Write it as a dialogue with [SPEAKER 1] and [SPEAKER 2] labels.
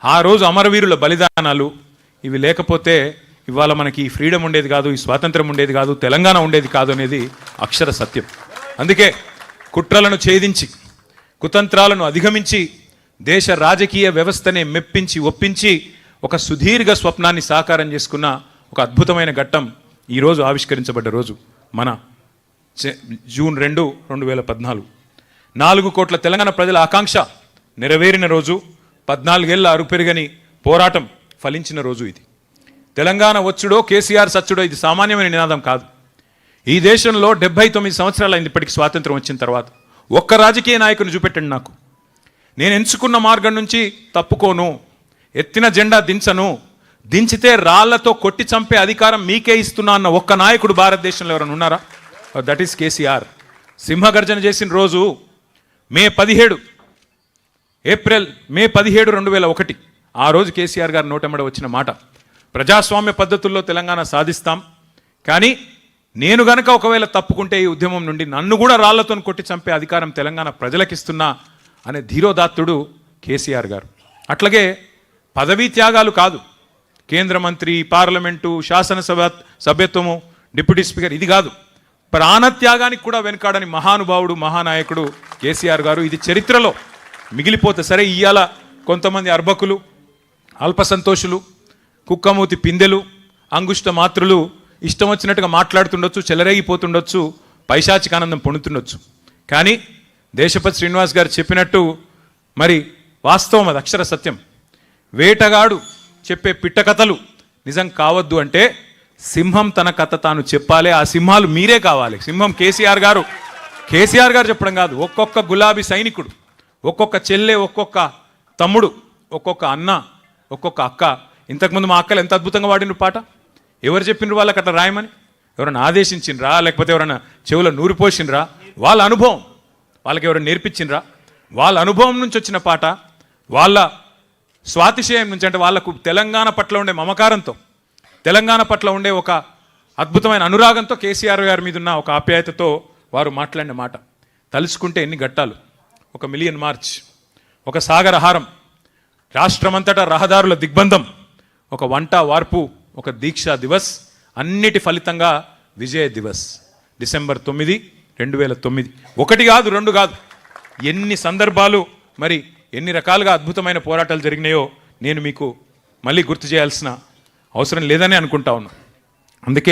[SPEAKER 1] ఆ రోజు అమరవీరుల బలిదానాలు ఇవి లేకపోతే ఇవాళ మనకి ఈ ఫ్రీడమ్ ఉండేది కాదు, ఈ స్వాతంత్రం ఉండేది కాదు, తెలంగాణ ఉండేది కాదు అనేది అక్షర సత్యం. అందుకే కుట్రలను ఛేదించి కుతంత్రాలను అధిగమించి దేశ రాజకీయ వ్యవస్థనే మెప్పించి ఒప్పించి ఒక సుదీర్ఘ స్వప్నాన్ని సాకారం చేసుకున్న ఒక అద్భుతమైన ఘట్టం ఈరోజు ఆవిష్కరించబడ్డ రోజు మన జూన్ 2, 2014. 4 కోట్ల తెలంగాణ ప్రజల ఆకాంక్ష నెరవేరిన రోజు, 14 ఏళ్ల అరుపెరుగని పోరాటం ఫలించిన రోజు ఇది. తెలంగాణ వచ్చుడో కేసీఆర్ సచ్చుడో ఇది సామాన్యమైన నినాదం కాదు. ఈ దేశంలో 79 సంవత్సరాలు అయింది ఇప్పటికి స్వాతంత్రం వచ్చిన తర్వాత. ఒక్క రాజకీయ నాయకుని చూపెట్టండి నాకు. నేను ఎంచుకున్న మార్గం నుంచి తప్పుకోను, ఎత్తిన జెండా దించను, దించితే రాళ్లతో కొట్టి చంపే అధికారం మీకే ఇస్తున్నా అన్న ఒక్క నాయకుడు భారతదేశంలో ఎవరైనా ఉన్నారా? That is KCR. సింహగర్జన చేసిన రోజు మే 17, 2001. ఆ రోజు కేసీఆర్ గారు నోటెమ్మడ వచ్చిన మాట, ప్రజాస్వామ్య పద్ధతుల్లో తెలంగాణ సాధిస్తాం, కానీ నేను గనక ఒకవేళ తప్పుకుంటే ఈ ఉద్యమం నుండి నన్ను కూడా రాళ్లతో కొట్టి చంపే అధికారం తెలంగాణ ప్రజలకిస్తున్నా అనే ధీరోదాత్తుడు కేసీఆర్ గారు. అట్లాగే పదవీ త్యాగాలు కాదు, కేంద్ర మంత్రి, పార్లమెంటు, శాసనసభ సభ్యత్వము, డిప్యూటీ స్పీకర్, ఇది కాదు, ప్రాణత్యాగానికి కూడా వెనుకాడని మహానుభావుడు, మహానాయకుడు కేసీఆర్ గారు. ఇది చరిత్రలో మిగిలిపోతే సరే. ఇవాళ కొంతమంది అర్భకులు, అల్పసంతోషులు, కుక్కమూతి పిందెలు, అంగుష్ట మాత్రులు ఇష్టం వచ్చినట్టుగా మాట్లాడుతుండొచ్చు, చెలరేగిపోతుండొచ్చు, పైశాచిక ఆనందం పొందుతుండొచ్చు. కానీ దేశపతి శ్రీనివాస్ గారు చెప్పినట్టు మరి వాస్తవం, అది అక్షర సత్యం. వేటగాడు చెప్పే పిట్ట కథలు నిజం కావద్దు అంటే సింహం తన కథ తాను చెప్పాలి. ఆ సింహాలు మీరే కావాలి. సింహం కేసీఆర్ గారు చెప్పడం కాదు. ఒక్కొక్క గులాబీ సైనికుడు, ఒక్కొక్క చెల్లె, ఒక్కొక్క తమ్ముడు, ఒక్కొక్క అన్న, ఒక్కొక్క అక్క. ఇంతకుముందు మా అక్కలు ఎంత అద్భుతంగా వాడిన పాట. ఎవరు చెప్పినారు వాళ్ళకి అట్లా రాయమని? ఎవరైనా ఆదేశించినరా? లేకపోతే ఎవరైనా చెవులో నూరు పోసినరా? వాళ్ళ అనుభవం వాళ్ళకి ఎవరైనా నేర్పించినరా? వాళ్ళ అనుభవం నుంచి వచ్చిన పాట, వాళ్ళ స్వాతిశయం నుంచి, అంటే వాళ్ళకు తెలంగాణ పట్ల ఉండే మమకారంతో, తెలంగాణ పట్ల ఉండే ఒక అద్భుతమైన అనురాగంతో, కేసీఆర్ గారి మీద ఉన్న ఒక ఆప్యాయతతో వారు మాట్లాడిన మాట తలుచుకుంటే ఎన్ని ఘట్టాలు. 1 మిలియన్ మార్చ్, ఒక సాగరహారం, రాష్ట్రమంతటా రహదారుల దిగ్బంధం, ఒక వంట వార్పు, ఒక దీక్షా దివస్, అన్నిటి ఫలితంగా విజయ దివస్. డిసెంబర్ 9, 2009. 1 కాదు, 2 కాదు, ఎన్ని సందర్భాలు, మరి ఎన్ని రకాలుగా అద్భుతమైన పోరాటాలు జరిగినాయో నేను మీకు మళ్ళీ గుర్తు చేయాల్సిన అవసరం లేదని అనుకుంటా ఉన్నా. అందుకే